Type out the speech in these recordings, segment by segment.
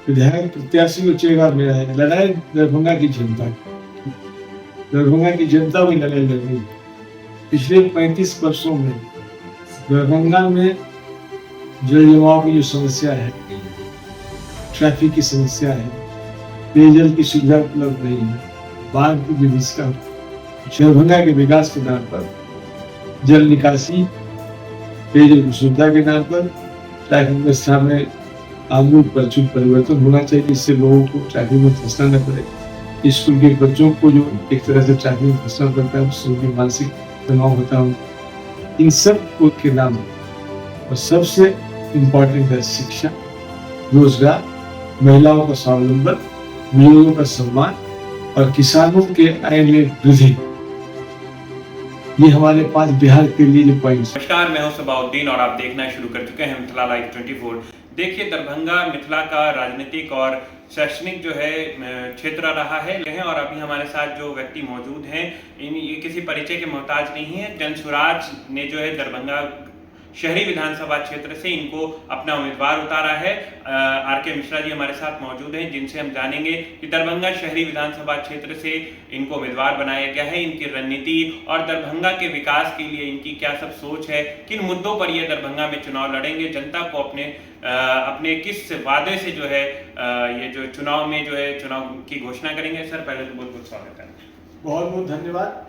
विधायक प्रत्याशी को चेहरा मेरा है। लड़ाई दरभंगा की जनता की। दरभंगा की जनता भी लड़ाई लड़ रही है। पिछले 35 वर्षों में दरभंगा में जल जमाव की जो समस्या है, ट्रैफिक की समस्या है, पेयजल की सुविधा उपलब्ध नहीं है, बाढ़ की विभीषिका, दरभंगा के विकास के नाम पर, जल निकासी, पेयजल की सुविधा के नाम पर ट्रैफिक व्यवस्था में आमूल प्रचुर परिवर्तन होना चाहिए, जिससे लोगों को ट्रैफिक में फंसना न पड़े। स्कूल के बच्चों को जो एक तरह से ट्रैफिक में फंसना पड़ता है, उससे उनकी मानसिक तनाव होता है। इन सब के नाम और सबसे इम्पोर्टेंट है शिक्षा, रोजगार, महिलाओं का स्वावलंबन, बुजुर्गों का सम्मान और किसानों के आय में वृद्धि। ये हमारे पास बिहार के लिए जो पॉइंट्स। नमस्कार, मैं हूं सबाउद्दीन और आप देखना शुरू कर चुके हैं मिथिला लाइव 24। देखिए, दरभंगा मिथिला का राजनीतिक और शैक्षणिक जो है क्षेत्र रहा है और अभी हमारे साथ जो व्यक्ति मौजूद हैं ये किसी परिचय के मोहताज नहीं है। जनसुराज ने जो है दरभंगा शहरी विधानसभा क्षेत्र से इनको अपना उम्मीदवार उतारा है। आर.के. मिश्रा जी हमारे साथ मौजूद हैं, जिनसे हम जानेंगे कि दरभंगा शहरी विधानसभा क्षेत्र से इनको उम्मीदवार बनाया गया है, इनकी रणनीति और दरभंगा के विकास के लिए इनकी क्या सब सोच है, किन मुद्दों पर ये दरभंगा में चुनाव लड़ेंगे, जनता को अपने किस वादे से जो है ये जो चुनाव में जो है चुनाव की घोषणा करेंगे। सर, पहले तो बहुत बहुत स्वागत है। बहुत बहुत धन्यवाद,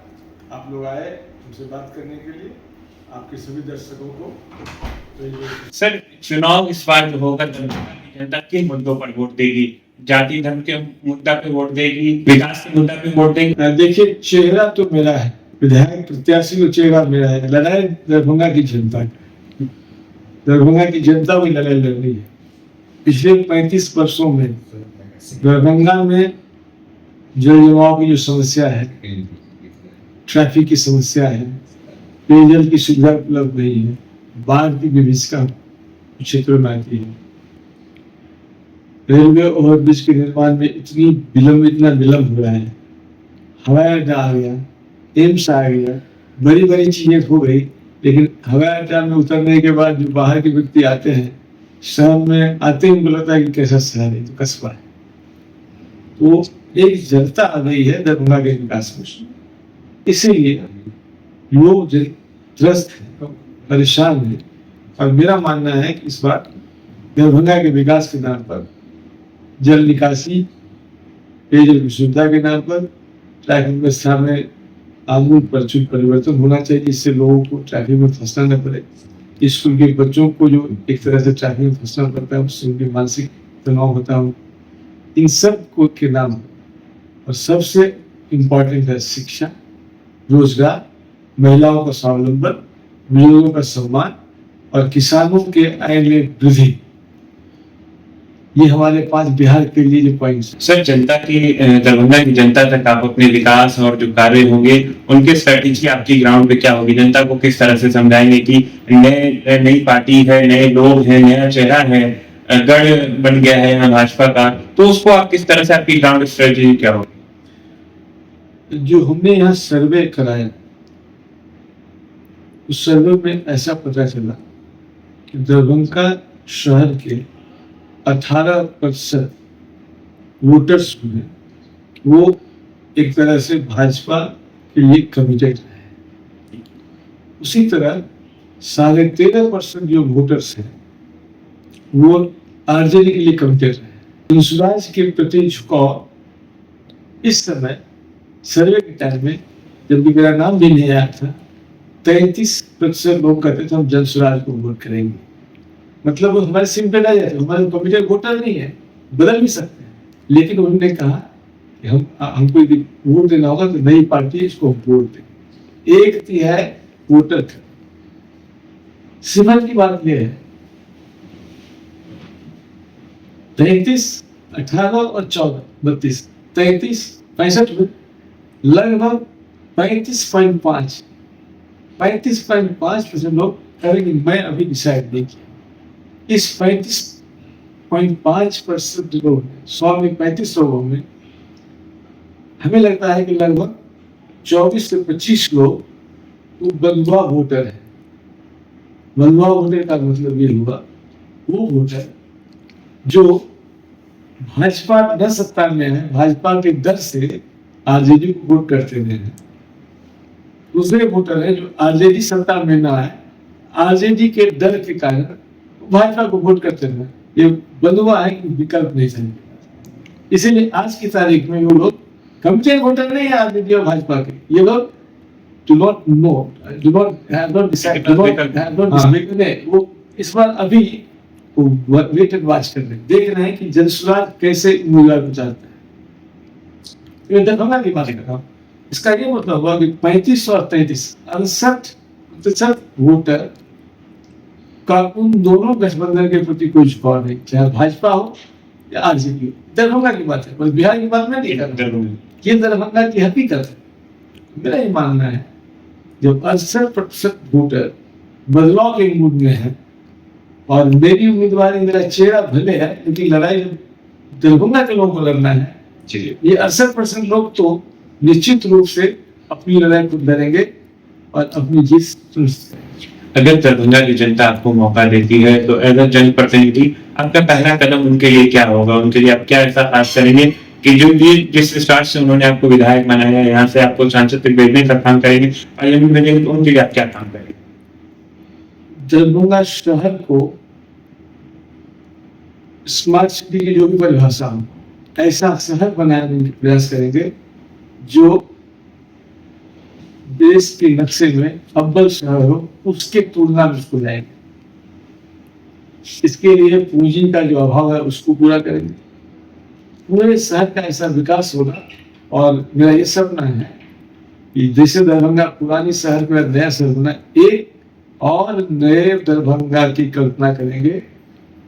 आप लोग आए हमसे बात करने के लिए, आपके सभी दर्शकों को। तो सर, चुनाव इस बार जो होगा दरभंगा की जनता किन मुद्दों पर वोट देगी? जाति धर्म के मुद्दा पे वोट देगी, विकास के मुद्दा पे वोट देगी? देखिए, चेहरा तो मेरा है, विधायक प्रत्याशी को चेहरा मेरा है। लड़ाई दरभंगा की जनता की। दरभंगा की जनता भी लड़ाई लड़ रही है। पिछले 35 वर्षों में दरभंगा में जल जमाव की जो समस्या है, ट्रैफिक की समस्या है, पेयजल की सुविधा उपलब्ध नहीं है, बाढ़ की विभीषिका क्षेत्रों में आती है। रेलवे ओवरब्रिज के निर्माण में इतना विलंब हो रहा है। हवाई अड्डा आ गया, एम्स आ गया, बड़ी बड़ी चीजें हो गई, लेकिन हवाई अड्डा में उतरने के बाद जो बाहर के व्यक्ति आते हैं, शहर में आते ही उनको लगता है कि कैसा शहर है, तो कस्बा है। तो एक जनता आ गई है दरभंगा के विकास में, इसीलिए लोग त्रस्त है, परेशान है। और मेरा मानना है कि इस बार दरभंगा के विकास के नाम पर, जल निकासी, पेयजल की सुविधा के नाम पर ट्रैफिक व्यवस्था में आमूल प्रचुर परिवर्तन होना चाहिए, जिससे लोगों को ट्रैफिक में फंसना न पड़े। स्कूल के बच्चों को जो एक तरह से ट्रैफिक में फंसना पड़ता है, उससे उनकी मानसिक तनाव होता है। इन सब के नाम और सबसे इम्पोर्टेंट है शिक्षा, रोजगार, महिलाओं का स्वावलंबन, बुजुर्गों का सम्मान और किसानों के आय में वृद्धि। ये हमारे पास बिहार के लिए जो पॉइंट्स। सर, जनता की दरभंगा की जनता तक आप अपने विकास और जो कार्य होंगे उनके स्ट्रेटेजी आपकी ग्राउंड पे क्या होगी? जनता को किस तरह से समझाएंगे कि नई पार्टी है, नए लोग हैं, नया चेहरा है, गढ़ बन गया है यहाँ भाजपा का, तो उसको आप किस तरह से आपकी ग्राउंड स्ट्रेटेजी क्या होगी? जो हमने यहाँ सर्वे कराया, उस सर्वे में ऐसा पता चला कि दरभंगा शहर के 18% वोटर्स हुए, वो एक तरह से भाजपा के लिए कमिटेड है। उसी तरह 13.5% जो वोटर्स हैं वो आरजेडी के लिए कमिटेड है। जनसुराज के प्रति झुकाव इस समय सर्वे के टाइम में, जबकि मेरा नाम भी नहीं आया था, 33% लोग कहते थे हम जनसुराज को वोट करेंगे। मतलब वो हमारे सिम पे आ जाते, हमारे कमिटेड वोटर नहीं है, बदल भी सकते हैं। लेकिन उन्होंने कहा कि हमको वोट देना होगा तो नई पार्टी इसको वोट दें। 1/3 वोटर थे। सिमर की बात यह है, 33, 18 और 14, 32, 33, 65 लगभग 35.5% लोग करेंगे। मैं अभी डिसाइड नहीं किया। इस 35.5% लोग 100 में 35 लोगों में हमें लगता है कि लगभग 24 से 25 लोग वो बंधुआ वोटर है। बंधुआ वोटर का मतलब ये हुआ वो वोटर जो भाजपा न सत्ता में है, भाजपा के डर से आरजेडी को वोट करते रहे हैं। दूसरे वोटर है जो आरजेडी सत्ता में ना है, आरजेडी के डर के कारण भाजपा को वोट करते रहे। ये बंधुआ है कि विकल्प नहीं है। इसीलिए आज की तारीख में वो लोग कमिटेड वोटर नहीं है आरजेडी और भाजपा के। ये लोग do not know, do not have not decided, do not have not decided। वो इस बार अभी वेट एंड वॉच कर रहे हैं, देख रहे हैं कि जनसुराज कैसे उम्मीदवार को चाहता है। ये दरभंगा की बात कर रहा हूँ। इसका ये मतलब हुआ कि 35 और 33 68% वोटर का उन दोनों गठबंधन के प्रति कोई झुकाव नहीं, चाहे भाजपा हो या आरजेडी हो। दरभंगा की बात है, बस बिहार की बात नहीं कर रहा। ये दरभंगा की हकीकत है। मेरा ये मानना है जब 68% वोटर बदलाव के मूड में है और मेरी उम्मीदवारी, मेरा चेहरा भले है लेकिन लड़ाई दरभंगा के लोगों को लड़ना है, ये 68% लोग तो निश्चित रूप से अपनी लड़ाई खुद लड़ेंगे और अपनी जीत। अगर दरभंगा की जनता आपको मौका देती है तो एज अ जनप्रतिनिधि आपका पहला कदम उनके लिए क्या होगा? उनके लिए आप क्या ऐसा खास करेंगे कि जो ये जिस स्टार्ट से उन्होंने आपको विधायक बनाया, यहाँ से आपको सांसद तक भेजने का काम करेंगे, पार्लियामेंट में जाएंगे, तो उनके लिए आप क्या काम करेंगे? दरभंगा शहर को स्मार्ट सिटी की जो भी परिभाषा हो, ऐसा शहर बनाने का प्रयास करेंगे जो देश के नक्शे में अव्वल शहर हो, उसके तुलना में उसको लाएंगे। इसके लिए पूंजी का जो अभाव है उसको पूरा करेंगे। पूरे शहर का ऐसा विकास होगा और मेरा ये सपना है कि जैसे दरभंगा पुरानी शहर का नया शहर बना, एक और नए दरभंगा की कल्पना करेंगे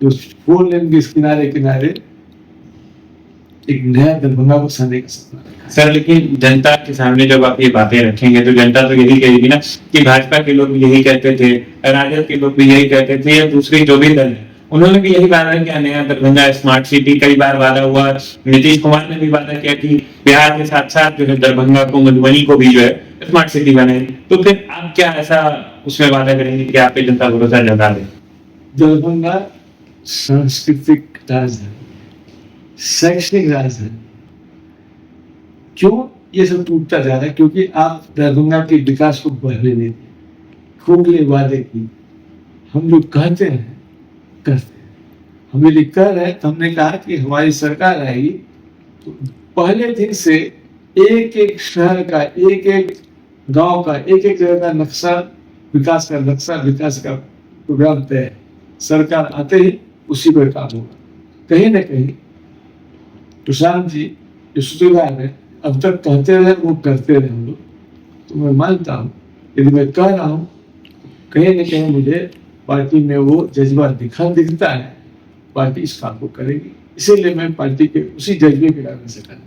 जो 4 लेन के किनारे किनारे एक नया दरभंगा को बसाने का सपना है। सर, लेकिन जनता के सामने जब आप ये बातें रखेंगे तो जनता तो यही कहेगी ना कि भाजपा के लोग भी यही कहते थे, राजद के लोग भी यही कहते थे, या दूसरे जो भी दल है उन्होंने भी यही वादा किया नया दरभंगा स्मार्ट सिटी। कई बार वादा हुआ, नीतीश कुमार ने भी वादा किया कि बिहार के साथ साथ जो है दरभंगा को, मधुबनी को भी जो है स्मार्ट सिटी बनाएंगे। तो फिर आप क्या ऐसा उसमें वादा करेंगे कि आप पे जनता भरोसा जता दे? दरभंगा सांस्कृतिक राजधानी, शैक्षणिक राजधानी, क्यों ये सब टूटता जा रहा है? क्योंकि आप दरभंगा के विकास को बढ़ने नहीं दिए, खोखले वादे की। हम लोग कहते हैं करते हैं, हम यदि कह रहे हैं तो हमने कहा कि हमारी सरकार आएगी तो पहले दिन से एक एक शहर का, एक एक गांव का, एक एक जगह का नक्शा, विकास का नक्शा, विकास का प्रोग्राम तय है। सरकार आते ही उसी पर काम होगा। कहीं ना कहीं प्रशांत जी जो सूत्रधार है, अब तक कहते रहे वो करते रहे हम लोग। तो मैं मानता हूँ यदि मैं कह रहा हूँ कहीं ना कहीं मुझे पार्टी में वो जज्बा दिखता है, पार्टी इस काम को करेगी। इसीलिए मैं पार्टी के उसी जज्बे के कारण से कर।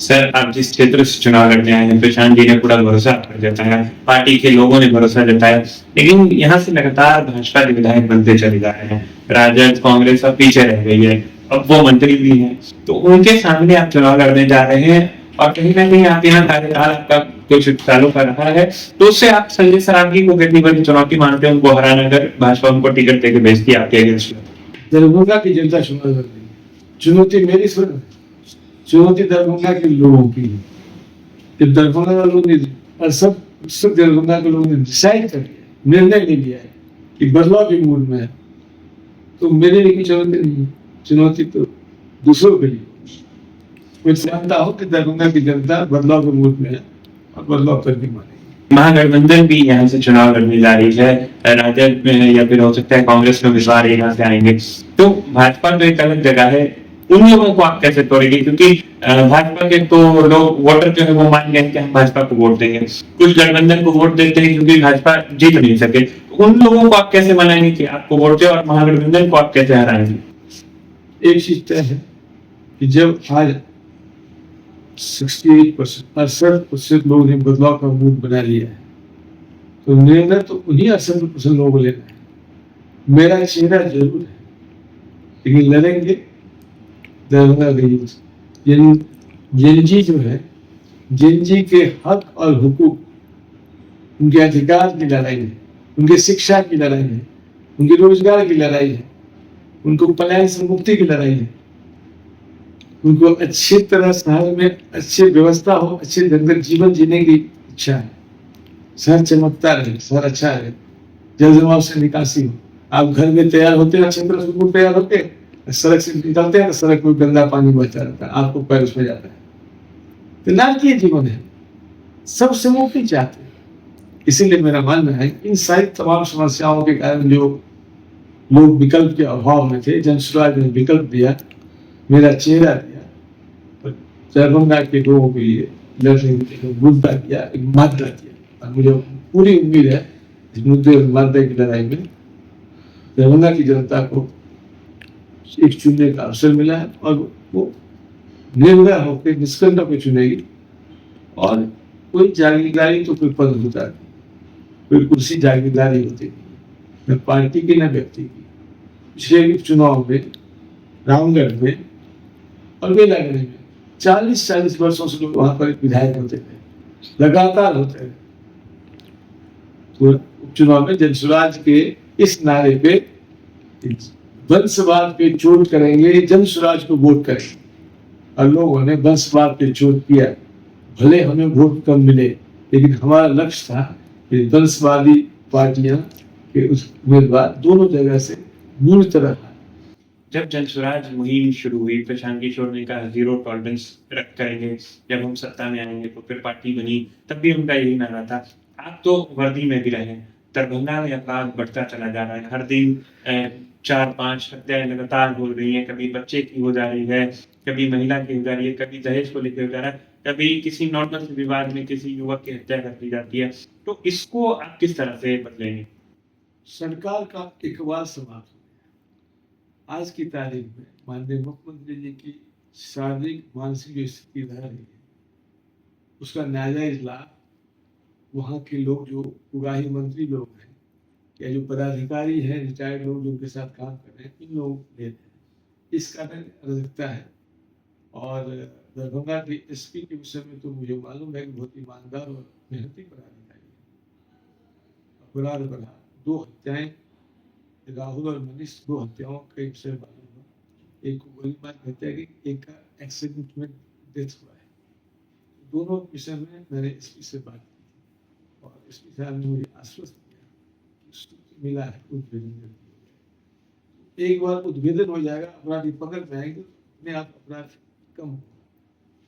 सर, आप जिस क्षेत्र से चुनाव लड़ने आए हैं, प्रशांत जी ने पूरा भरोसा जताया, पार्टी के लोगों ने भरोसा जताया, लेकिन यहाँ से लगातार भाजपा के विधायक बनते चले जा रहे हैं। राजद, कांग्रेस अब पीछे रह गई है, अब वो मंत्री भी हैं, तो उनके सामने आप चुनाव लड़ने जा रहे हैं और कहीं ना कहीं आप यहाँ कार्यकाल आपका कुछ सालों का रहा है, तो उससे आप संजय सरावगी को कितनी बड़ी चुनौती मानते हैं? उनको हराना कर भाजपा उनको टिकट देकर भेजती आपके अगेंस्ट। दरभंगा की जनता चुनाव लड़ रही है, चुनौती मेरी सुन, चुनौती दरभंगा के लोगों की है। जब दरभंगा के लोगों ने और सब दरभंगा के लोगों ने डिसाइड कर लिया, निर्णय ले लिया है कि बदलाव के मूड में है, तो मेरे लिए चुनौती नहीं, चुनौती तो दूसरों के लिए। मैं जानता हूँ कि दरभंगा की जनता बदलाव के मूड में है और बदलाव करके मानेगी। महागठबंधन भी यहाँ से चुनाव लड़ने जा रही है, राजद में या फिर हो सकता है कांग्रेस में उम्मीदवार यहाँ से आएंगे, तो भाजपा तो एक अलग जगह है, उन लोगों को आप कैसे तोड़ेंगे? क्योंकि भाजपा के तो लोग वोटर जो है वो मान गए कि हम भाजपा को वोट देंगे, कुछ गठबंधन को वोट देते हैं क्योंकि भाजपा जीत नहीं सके, उन लोगों को आप कैसे मनाएंगे कि आपको वोट दे, और महागठबंधन को आप कैसे हराएंगे? एक चीज तय है कि जब आज 68% लोगों ने बदलाव का मूड बना लिया है, तो निर्णय तो उन्हीं 68% लोगों को लेना है। मेरा चेहरा जरूर है, लेकिन लड़ेंगे दरभंगा के जिनजी जो है, जिनजी के हक और हुकूक, उनके अधिकार की लड़ाई है, उनके शिक्षा की लड़ाई है, उनके रोजगार की लड़ाई है, उनको पलायन से मुक्ति की लड़ाई है। उनको अच्छी तरह शहर में अच्छी व्यवस्था हो, अच्छे ढंग से जीवन जीने की इच्छा है। शहर चमकता रहे, शहर अच्छा रहे, जल जमाव से निकासी हो। आप घर में तैयार होते हैं, अच्छी तरह से तैयार होते हैं, सड़क से निकलते हैं तो सड़क में गंदा पानी बहता रहता है, आपको पैर उसमें जाता है। तो नारकीय जीवन है, सबसे मुक्ति चाहते हैं। इसीलिए मेरा मानना है इन सारी तमाम समस्याओं के कारण जो लोग विकल्प के अभाव में थे, जन स्वराज ने विकल्प दिया, मेरा चेहरा दिया, दरभंगा के लोगों के लिए लड़ने के मुद्दा किया, एक मादा किया। और मुझे पूरी उम्मीद है इस मुद्दे और मादा की लड़ाई में दरभंगा की जनता को एक चुनने का अवसर मिला है और वो निर्भय होकर निष्कंठ होकर चुनेगी। और कोई जागीरदारी तो कोई पद होता है, कोई कुर्सी जागीरदारी होती है, न पार्टी की न व्यक्ति की। पिछले चुनाव में रामगढ़ में और बेलागढ़ में 40-40 वर्षों से लोग वहां पर विधायक होते थे, लगातार होते हैं। तो उपचुनाव में जनसुराज के इस नारे पे वंशवाद पे चोट करेंगे, जनसुराज को वोट करेंगे, और लोगों ने वंशवाद पे चोट किया। भले हमें वोट कम मिले, लेकिन हमारा लक्ष्य था कि वंशवादी पार्टियां के उस उम्मीदवार दोनों जगह से पूरी तरह। जब जनसुराज मुहिम शुरू हुई, प्रशांत किशोर ने कहा 0 टॉलरेंस रख करेंगे, जब हम सत्ता में आएंगे तो फिर पार्टी बनी, तब भी उनका यही नारा था। आप तो वर्दी में भी रहे, दरभंगा में अपराध बढ़ता चला जा रहा है, हर दिन 4-5 हत्याएं लगातार हो रही हैं, कभी बच्चे की हो जा रही है, कभी महिला की हो जा रही है, कभी दहेज को लेकर हो जा रहा है, कभी किसी नॉर्मल विवाद में किसी युवक की हत्या कर दी जाती है। तो इसको आप किस तरह से बदलेंगे? सरकार का इकबाल समाप्त हो गया। आज की तारीख में माननीय मुख्यमंत्री जी की शारीरिक मानसिक जो स्थिति रह रही है, उसका नाजायज लाभ वहाँ के लोग जो उगाही मंत्री लोग हैं या जो पदाधिकारी हैं, रिटायर्ड लोग जो उनके साथ काम कर रहे हैं, इन लोग ले रहे हैं। इस कारण अराजकता है। और दरभंगा के एसपी के विषय में तो मुझे मालूम है कि बहुत ईमानदार और मेहनती पदाधिकारी है। अपराध बढ़ा, 2 हत्याएं, राहुल और मनीष 2 हत्याओं के विषय मालूम हुआ। एक को गोली मार हत्या की, एक का एक्सीडेंट में डेथ हुआ है। दोनों विषय में मैंने एसपी से बात की और एसपी साहब ने मुझे आश्वस्त किया कि मिला है उद्भेदन। एक बार उद्भेदन हो जाएगा, अपराधी पकड़ में आएंगे, अपने आप अपराध कम हो।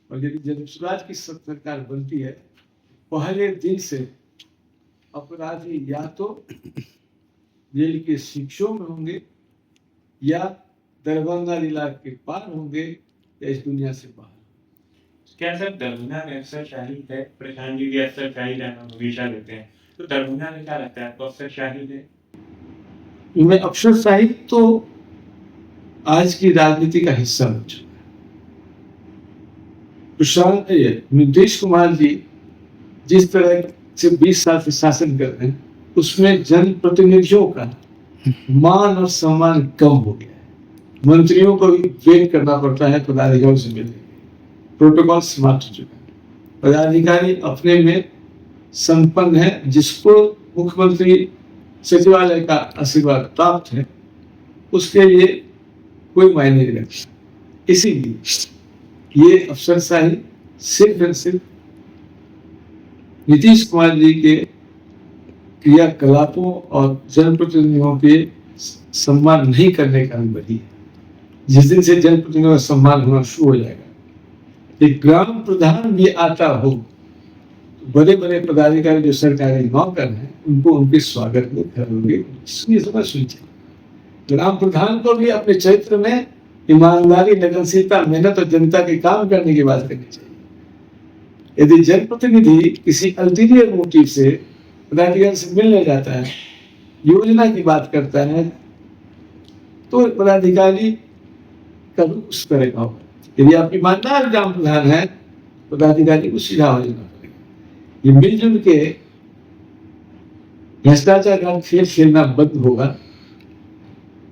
और यदि जनसुराज की सरकार बनती है, पहले दिन से अपराधी या तो जेल के शिक्षों में होंगे या दरभंगा जिला के पार होंगे या इस दुनिया से बाहर। क्या सर दरभंगा में अफसर शाही है? प्रशांत जी भी अफसर शाही नाम हमेशा लेते हैं, तो दरभंगा में क्या लगता है आपको, अफसर शाही है? मैं अफसर शाही तो आज की राजनीति का हिस्सा बन चुका है। प्रशांत नीतीश कुमार जी जिस तरह से 20 साल से शासन कर रहे हैं, उसमें जनप्रतिनिधियों का मान और सम्मान कम हो गया है। मंत्रियों को भी वेट करना पड़ता है पदाधिकारियों से मिलने, प्रोटोकॉल समाप्त हो चुका है। पदाधिकारी अपने में संपन्न है, जिसको मुख्यमंत्री सचिवालय का आशीर्वाद प्राप्त है, उसके लिए कोई मायने नहीं रखता। इसीलिए ये अफसरशाही सिर्फ और सिर्फ नीतीश कुमार जी के क्रियाकलापों और जनप्रतिनिधियों के सम्मान नहीं करने का कारण बनी है। जिस दिन से जनप्रतिनिधियों का सम्मान होना शुरू हो जाएगा, एक ग्राम प्रधान भी आता हो, तो बड़े बड़े पदाधिकारी जो सरकारी नौकर हैं, उनको उनके स्वागत में करेंगे। ग्राम प्रधान को भी अपने क्षेत्र में ईमानदारी, लगनशीलता, मेहनत और जनता के काम करने की बात करनी चाहिए। यदि जनप्रतिनिधि किसी अल्टीरियर मोटिव से पदाधिकारी से मिलने जाता है, योजना की बात करता है, तो पदाधिकारी कभी उस तरह का होगा। यदि आप ईमानदार ग्राम प्रधान है, पदाधिकारी को सीधा हो जाना पड़ेगा। ये मिलजुल के भ्रष्टाचार का खेल खेलना बंद होगा,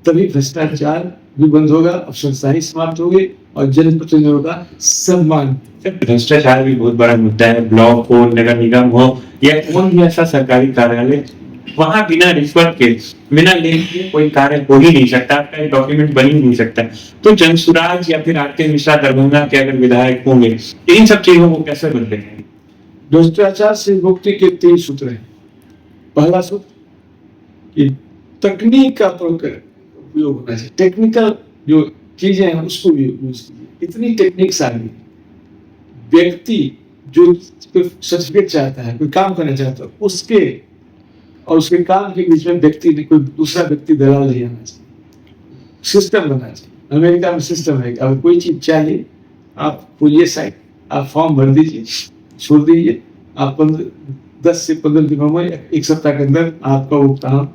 तभी भ्रष्टाचार भी बंद होगा, अफसरशाही समाप्त होगी और जनप्रतिनिधियों का सम्मान। भ्रष्टाचार भी बहुत बड़ा मुद्दा है, ब्लॉक हो, नगर निगम हो या कोई भी ऐसा सरकारी कार्यालय वहां बिना रिश्वत के, बिना लेन के कोई कार्य हो ही नहीं सकता, आपका एक डॉक्यूमेंट बन ही नहीं सकता। तो जनसुराज या फिर आरके मिश्रा दरभंगा के अगर विधायक होंगे, इन सब चीजों को कैसे बदले? भ्रष्टाचार से मुक्ति के 3 सूत्र हैं। पहला सूत्र कि तकनीक का उपयोग होना चाहिए, टेक्निकल जो चीजें हैं उसको भी यूज कीजिए। इतनी टेक्निक्स आ गई, व्यक्ति जो सर्टिफिकेट चाहता है, कोई काम करना चाहता है, उसके और उसके काम के बीच में व्यक्ति कोई दूसरा व्यक्ति दलाल नहीं आना चाहिए। सिस्टम बनना चाहिए। अमेरिका में सिस्टम है, अगर कोई चीज चाहिए आप खोलिए साइट, आप फॉर्म भर दीजिए, छोड़ दीजिए, आप 10 से 15 दिनों में, 1 सप्ताह के अंदर आपका वो काम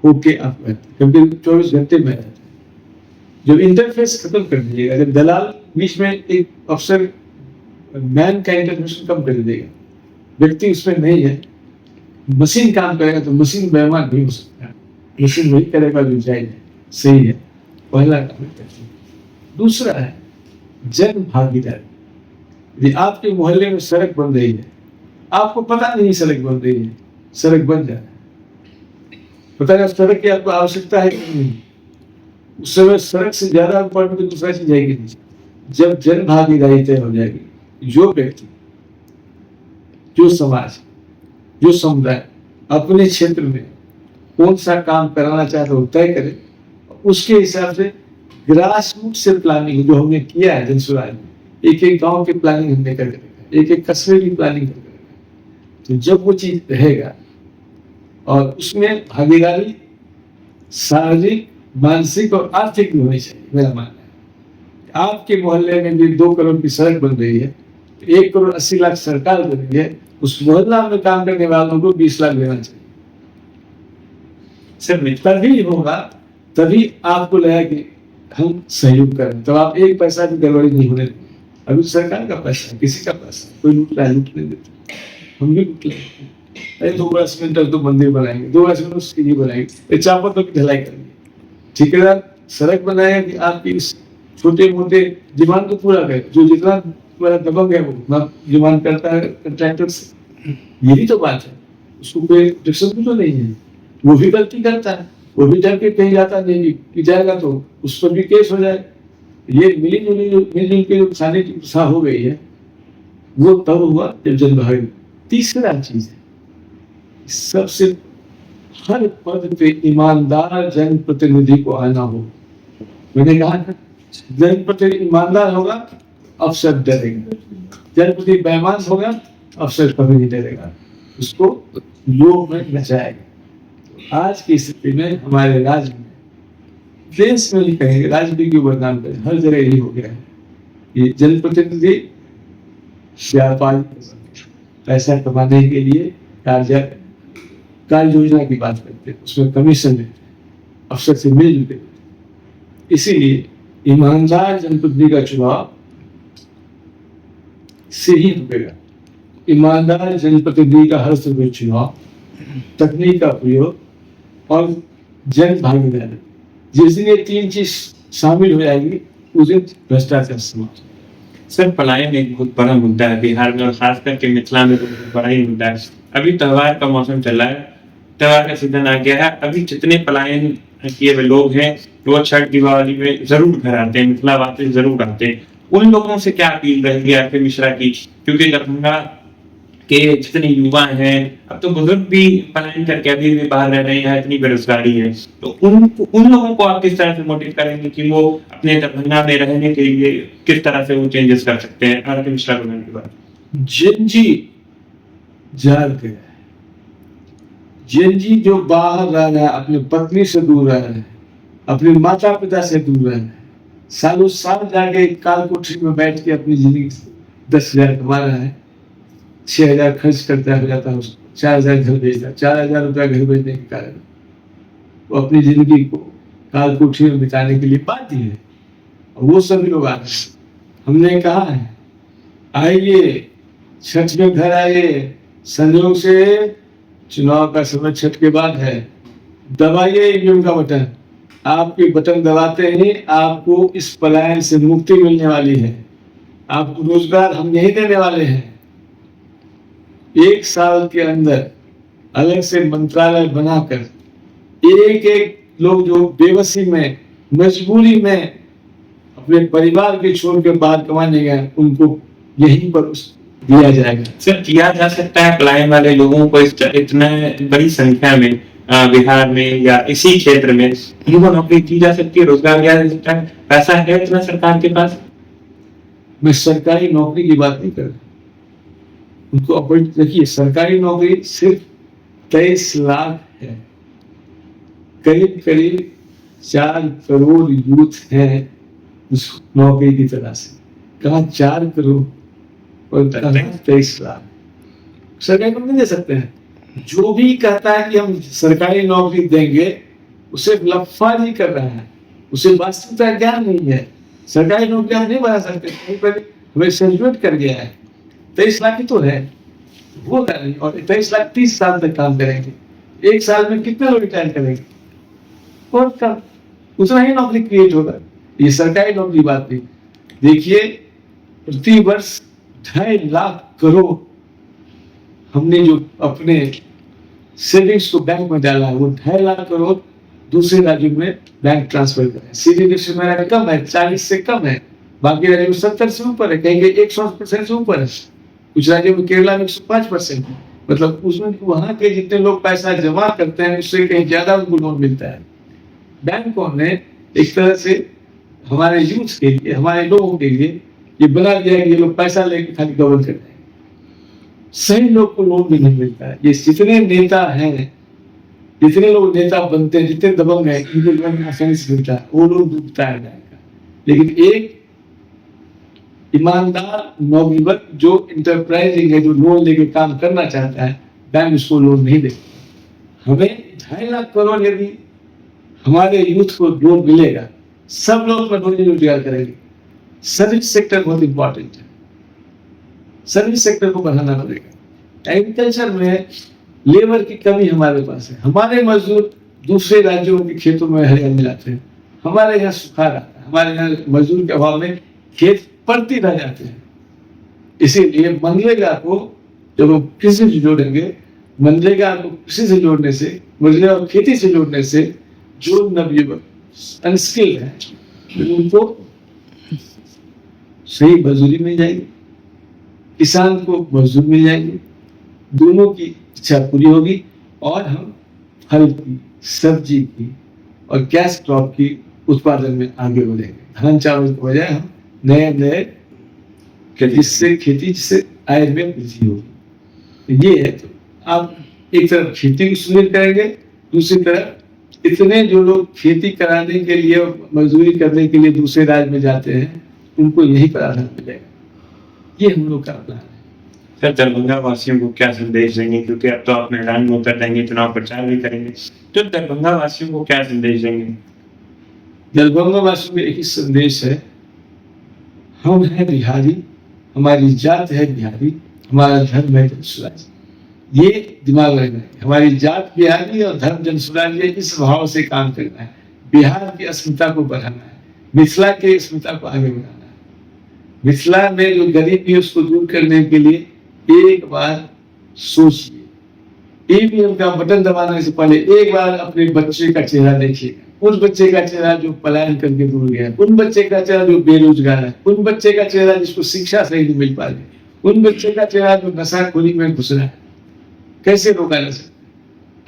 होके आप क्योंकि 24 घंटे में रहता है। जब इंटरफेस खत्म कर दीजिएगा, जब दलाल बीच में एक अफसर मैन का इंटरफेस कम कर दीजिएगा, व्यक्ति उसमें नहीं है, मशीन काम करेगा तो मशीन बेईमान नहीं हो सकता, मशीन वही करेगा जो जायज है, सही है। पहला काम है। दूसरा है जन भागीदारी। यदि आपके मोहल्ले में सड़क बन रही है, आपको पता नहीं सड़क बन रही है, सड़क बन जाए, पता नहीं सड़क की आपको आवश्यकता है कि नहीं, उस समय सड़क से ज्यादा इम्पोर्टेंट दूसरा चीज जाएगी नहीं। जब जन भागीदारी तय हो जाएगी, जो व्यक्ति, जो समाज, जो समुदाय अपने क्षेत्र में कौन सा काम कराना चाहता है तय करे, उसके हिसाब से ग्रास रूट से प्लानिंग जो हमने किया है जनसुराज में, एक गांव की प्लानिंग हमने करके, एक कस्बे की प्लानिंग करके, तो जब वो चीज रहेगा और उसमें भागीदारी शारीरिक, मानसिक और आर्थिक भी होनी चाहिए। मेरा मानना है आपके मोहल्ले में भी 2 करोड़ की सड़क बन रही है, 1 करोड़ 80 लाख सरकार दे रही है, उस मोहल्ला में काम करने वालों को 20 लाख देना चाहिए। सिर्फ तभी होगा, तभी आपको लगेगा कि हम सहयोग करें, तो आप एक पैसा भी गड़बड़ी नहीं होने देंगे। अभी सरकार का पैसा, किसी का पैसा, कोई लूट नहीं देता, हम भी लूट लेंगे। अरे 2 बड़ा सीमेंट तो मंदिर बनाएंगे, 2 बड़ा सीमेंट सीढ़ी बनाएंगे, चापतों की ढलाई करेंगे, ठेकेदार सड़क बनाएगा कि आपकी इस छोटे मोटे डिमांड को पूरा करे, जो जितना तुम्हारा दबंग है वो उतना डिमांड करता है कंट्रैक्टर से। यही तो बात है, उसको कोई ऑब्जेक्शन तो नहीं है, वो भी गलती करता है, वो भी डर के कहीं जाता नहीं कि जाएगा तो उस पर भी केस हो जाए। ये मिलजुल के जो खाने की प्रथा हो गई है, वो तब हुआ जब जनभागी। तीसरा चीज है, सबसे हर पद पे ईमानदार जनप्रतिनिधि को आना हो। मैंने कहा जनप्रतिनिधि ईमानदार होगा, अफसर डरेगा, जनप्रतिनिधि बेईमान होगा, अफसर कभी नहीं डरेगा, उसको लोग में बचाएगा। आज की स्थिति में हमारे राज्य में, देश में भी कहेंगे, राज्य भी क्यों बदनाम करें, हर जगह यही हो गया है। ये जनप्रतिनिधि व्यापारी पैसा कमाने के लिए कार्य योजना की बात करते हैं, उसमें कमीशन देते हैं, अफसर से मिलजुल के। इसीलिए ईमानदार जनप्रतिनिधि का चुनाव से ही रुकेगा। ईमानदार जनप्रतिनिधि का हर समय चुनाव, तकनीक का प्रयोग और जन भागीदारी, जिस दिन ये 3 चीज शामिल हो जाएगी उस दिन भ्रष्टाचार समाप्त। सर, पलायन एक बहुत बड़ा मुद्दा है बिहार में, और खास करके मिथिला में तो बहुत बड़ा ही मुद्दा है। अभी त्योहार का मौसम चल रहा है, त्योहार का सीजन आ गया है। अभी जितने पलायन किए हुए लोग हैं वो छठ दिवाली में जरूर घर आते हैं, मिथिला वापस जरूर आते हैं। उन लोगों से क्या अपील रहेगी आरके मिश्रा की, क्योंकि दरभंगा के जितने युवा हैं, अब तो बुजुर्ग भी पलायन करके अभी भी बाहर रह रहे हैं, इतनी बेरोजगारी है, तो उन लोगों को आप किस तरह से मोटिवेट करेंगे कि वो अपने दरभंगा में रहने के लिए किस तरह से वो चेंजेस कर सकते हैं आरके मिश्रा को के बाद? जिनजी जाग गया, जिनजी जो बाहर रह रहा है, अपनी पत्नी से दूर रह रहा है, अपने माता पिता से दूर रह रहा है, सालों साल जाके काल कोठरी में बैठ के अपनी जिंदगी 10,000 कमा रहा है, 6,000 खर्च करता हो जाता है, उसको 4,000 घर भेजता, 4,000 रुपया घर भेजने के कारण वो अपनी जिंदगी को काल कोठरी में बिताने के लिए बाध्य है। और वो सभी लोग आते हैं। हमने कहा है आइए छठ में घर आइए, संयोग से चुनाव का समय छठ के बाद है, दबाइए ईवीएम का बटन, आपके बटन दबाते ही आपको इस पलायन से मुक्ति मिलने वाली है, आपको रोजगार हम यही देने वाले हैं। 1 साल के अंदर अलग से मंत्रालय बनाकर एक एक लोग जो बेबसी में, मजबूरी में अपने परिवार के छोड़ के बाहर कमाने गए, उनको यहीं पर दिया जाएगा। सर, किया जा सकता है पलायन वाले लोगों को इतना बड़ी संख्या में बिहार में या इसी क्षेत्र में उनको नौकरी दी जा सकती है, रोजगार दिया जा सकता है, पैसा है इतना सरकार के पास? मैं सरकारी नौकरी की बात नहीं कर रहा, उनको अपॉइंट, देखिए सरकारी नौकरी सिर्फ 23 लाख है, करीब करीब 4 करोड़ यूथ है उस नौकरी की तलाश से। कहा 4 करोड़ और 23 लाख सरकारी नौकरी नहीं दे सकते हैं। जो भी कहता है कि हम सरकारी नौकरी देंगे उसे लफाजी कर रहा है, उसे वास्तविकता ज्ञान नहीं है। सरकारी नौकरी हम नहीं बना सकते, हमें सेलिब्रेट कर गया है। 23 लाख ही तो है, वो नहीं, और 23 लाख 30 साल तक काम करेंगे। 1 साल में कितने लोग रिटायर करेंगे? और कम, उतना ही नौकरी क्रिएट होगा। ये सरकारी नौकरी बात नहीं। देखिए प्रति वर्ष 2.5 लाख करोड़ हमने जो अपने सेविंग्स को बैंक में डाला है, वो 2.5 लाख करोड़ दूसरे राज्यों में बैंक ट्रांसफर करें। सीधी से मेरा कम है, 40 से कम है, बाकी राज्यों में 70 से ऊपर है, कहीं 100% से ऊपर है, कुछ राज्यों में केरला में 105%। मतलब उसमें वहां के जितने लोग पैसा जमा करते हैं उससे कहीं ज्यादा उनको लोन मिलता है। बैंकों ने एक तरह से हमारे यूथ के लिए, हमारे लोगों के लिए ये बना दिया कि ये लोग पैसा लेके खाली गवर्न कर रहे हैं, सही लोग को लोन भी नहीं मिलता है। ये जितने नेता हैं, जितने लोग नेता बनते हैं, जितने दबंग हैं, इनको लोन आसानी से मिलता है, वो लोग डूबता है जाएगा। लेकिन एक ईमानदार नौजवान जो इंटरप्राइजिंग है, जो लोन लेके काम करना चाहता है, बैंक उसको लोन नहीं देता। हमें 2.5 लाख करोड़ यदि हमारे यूथ को लोन मिलेगा, सब लोग रोजगार करेंगे। सर्विस सेक्टर बहुत इंपॉर्टेंट है, सर्विस सेक्टर को बढ़ाना पड़ेगा। एग्रीकल्चर में लेबर की कमी हमारे पास है, हमारे मजदूर दूसरे राज्यों के खेतों में हरियाली लाते हैं, हमारे यहाँ सुखा रहता है, हमारे यहाँ मजदूर के अभाव में खेत पड़ती रह जाते हैं। इसीलिए मनरेगा को जब हम कृषि से जोड़ेंगे, मनरेगा को कृषि से जोड़ने से, मनरेगा को खेती से जोड़ने से, जो नवयुवक अनस्किल्ड है उनको सही मजदूरी मिल जाएगी, किसान को मजदूर मिल जाएंगे, दोनों की इच्छा पूरी होगी और हम फल की, सब्जी की और कैश क्रॉप की उत्पादन में आगे बढ़ेंगे। धान चावल की बजाय हम नए नए जिससे खेती, जिससे आय में वृद्धि होगी। ये है, तो आप एक तरफ खेती को सुनिश्चित करेंगे, दूसरी तरफ इतने जो लोग खेती कराने के लिए, मजदूरी करने के लिए दूसरे राज्य में जाते हैं, उनको यही प्रावधान मिलेगा। ये हम लोग का प्लान है। सर, दरभंगा वासियों को क्या संदेश देंगे, क्योंकि अब तो आप मैदान में उतर जाएंगे, चुनाव प्रचार भी करेंगे, तो दरभंगा वासियों को क्या संदेश देंगे? दरभंगा वासियों में एक ही संदेश है, हम हैं बिहारी, हमारी जात है बिहारी, हमारा धर्म है जनसुराज। ये दिमाग में रखना है, हमारी जात बिहारी और धर्म जनसुराज, इस भाव से काम करना है। बिहार की अस्मिता को बढ़ाना है, मिथिला की अस्मिता को आगे बढ़ाना है। मिथिला में जो गरीबी है उसको दूर करने के लिए एक बार सोचिए, ईवीएम का बटन दबाने से पहले एक बार अपने बच्चे का चेहरा देखिएगा। उस बच्चे का चेहरा जो पलायन करके दूर गया, उन बच्चे का चेहरा जो बेरोजगार है, उन बच्चे का चेहरा जिसको शिक्षा सही नहीं मिल पा रही, उन बच्चे का चेहरा जो नशाखोरी में घुस रहा है। कैसे रोका जा सकता?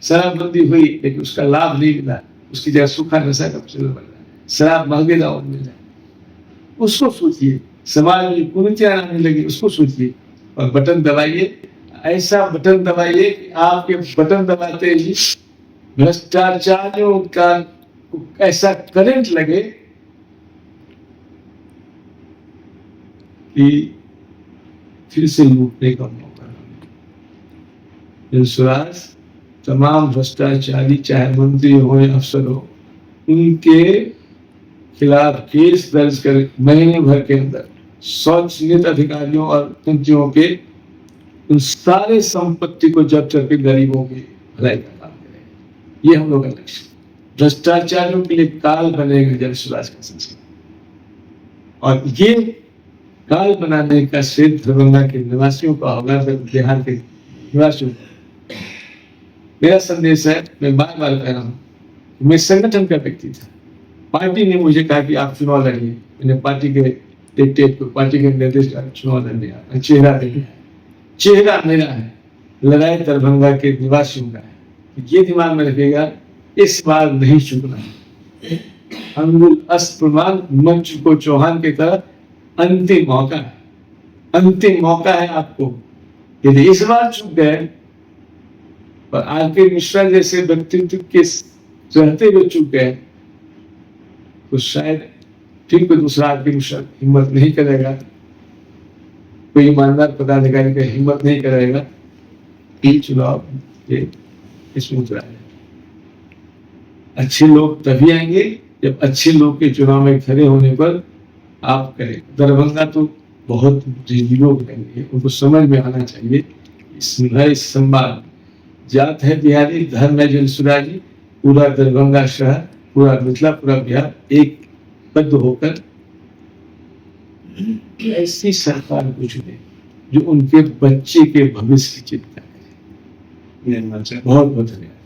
शराबबंदी हुई लेकिन उसका लाभ नहीं मिला, उसकी जगह सूखा नशा का प्रचलन बढ़ रहा है, शराब महंगे दामों में मिल रहा है। उसको सोचिए, समाज में कुरीतियां आने लगी, उसको सोचिए और बटन दबाइए। ऐसा बटन दबाइए कि आपके बटन दबाते ही भ्रष्टाचारियों का ऐसा करंट लगे कि फिर से लूटने का मौका। जनसुराज तमाम भ्रष्टाचारी, चाहे मंत्री हो या अफसर हो, उनके खिलाफ केस दर्ज कर महीने भर के अंदर 100 चिन्हित अधिकारियों और मंत्रियों के उन सारे संपत्ति को जब्त करके गरीबों की भलाई का काम करेंगे। ये हम लोग का लक्ष्य। भ्रष्टाचारियों के लिए काल बनेगा जनसुराज का संस्कार, और ये काल बनाने का श्रेय दरभंगा के निवासियों का होगा, बिहार के निवासियों का। मेरा संदेश है, मैं बार बार कह रहा हूँ, मैं संगठन का व्यक्ति था। पार्टी ने मुझे कहा कि आप चुनाव लड़िए, मैंने पार्टी के डिक्टेट को, पार्टी के निर्देश का चुनाव लड़ने आया। चेहरा देखा, चेहरा मेरा है, लड़ाई दरभंगा के निवासियों का है। ये दिमाग में रखेगा, इस बार नहीं चुकना है। अंगुल अस्प्रमाण मंच को चौहान की तरह अंतिम मौका है, अंतिम मौका है आपको। यदि इस बार चुक गए और आर.के. मिश्रा जैसे व्यक्तित्व के रहते हुए चुक गए तो शायद फिर कोई दूसरा आर.के. मिश्रा हिम्मत नहीं करेगा, कोई ईमानदार पदाधिकारी का हिम्मत नहीं करेगा कि चुनाव इसमें उतराए। अच्छे लोग तभी आएंगे जब अच्छे लोग के चुनाव में खड़े होने पर आप करें। दरभंगा तो बहुत लोग रहेंगे, उनको समझ में आना चाहिए इस संवाद जात है बिहारी, धर्म है जनसुराजी, पूरा दरभंगा शहर, पूरा मिथिला, पूरा बिहार एक बद्ध होकर ऐसी सरकार को चुने जो उनके बच्चे के भविष्य की चिंता करे। बहुत बहुत धन्यवाद।